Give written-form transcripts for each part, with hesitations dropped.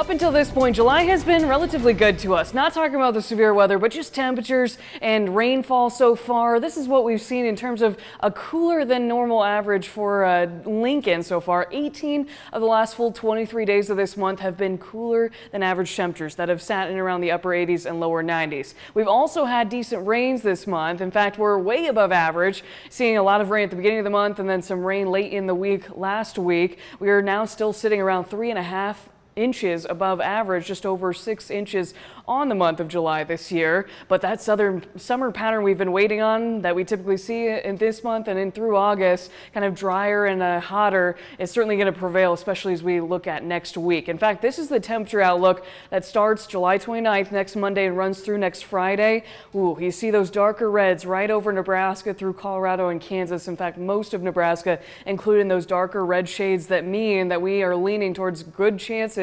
Up until this point, July has been relatively good to us. Not talking about the severe weather, but just temperatures and rainfall so far. This is what we've seen in terms of a cooler than normal average for Lincoln so far. 18 of the last full 23 days of this month have been cooler than average temperatures that have sat in around the upper 80s and lower 90s. We've also had decent rains this month. In fact, we're way above average, seeing a lot of rain at the beginning of the month and then some rain late in the week last week. We are now still sitting around 3.5 inches above average, just over 6 inches on the month of July this year. But that southern summer pattern we've been waiting on that we typically see in this month and in through August, kind of drier and hotter, is certainly going to prevail, especially as we look at next week. In fact, this is the temperature outlook that starts July 29th next Monday and runs through next Friday. Ooh, you see those darker reds right over Nebraska through Colorado and Kansas. In fact, most of Nebraska including those darker red shades that mean that we are leaning towards good chances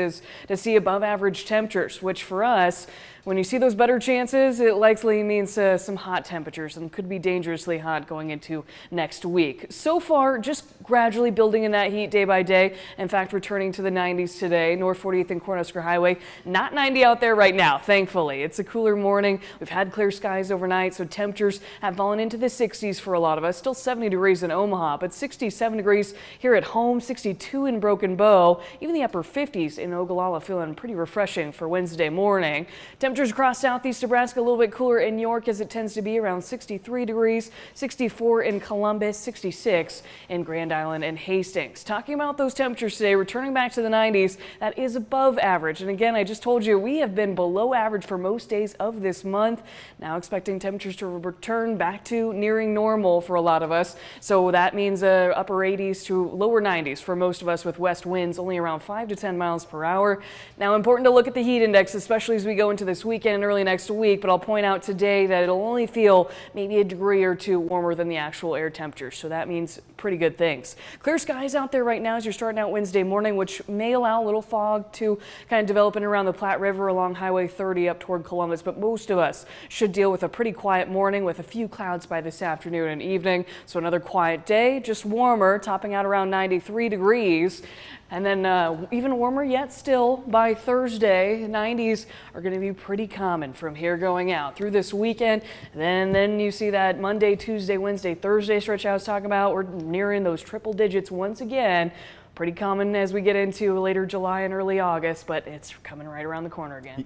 to see above average temperatures, which for us, when you see those better chances, it likely means some hot temperatures and could be dangerously hot going into next week. So far, just gradually building in that heat day by day. In fact, returning to the 90s today. North 40th and Cornhusker Highway, not 90 out there right now, thankfully. It's a cooler morning. We've had clear skies overnight, so temperatures have fallen into the 60s for a lot of us. Still 70 degrees in Omaha, but 67 degrees here at home, 62 in Broken Bow, even the upper 50s in Ogallala, feeling pretty refreshing for Wednesday morning. Temperatures across southeast Nebraska a little bit cooler in York, as it tends to be around 63 degrees, 64 in Columbus, 66 in Grand Island and Hastings. Talking about those temperatures today, returning back to the 90s, that is above average. And again, I just told you we have been below average for most days of this month. Now expecting temperatures to return back to nearing normal for a lot of us. So that means upper 80s to lower 90s for most of us, with west winds only around 5 to 10 miles per hour. Now important to look at the heat index, especially as we go into this weekend and early next week, but I'll point out today that it'll only feel maybe a degree or two warmer than the actual air temperature, so that means pretty good things. Clear skies out there right now as you're starting out Wednesday morning, which may allow a little fog to kind of develop in around the Platte River along Highway 30 up toward Columbus, but most of us should deal with a pretty quiet morning with a few clouds by this afternoon and evening. So another quiet day, just warmer, topping out around 93 degrees. And then even warmer yet still by Thursday. 90s are going to be pretty common from here going out through this weekend. Then you see that Monday, Tuesday, Wednesday, Thursday stretch I was talking about. We're nearing those triple digits once again. Pretty common as we get into later July and early August, but it's coming right around the corner again.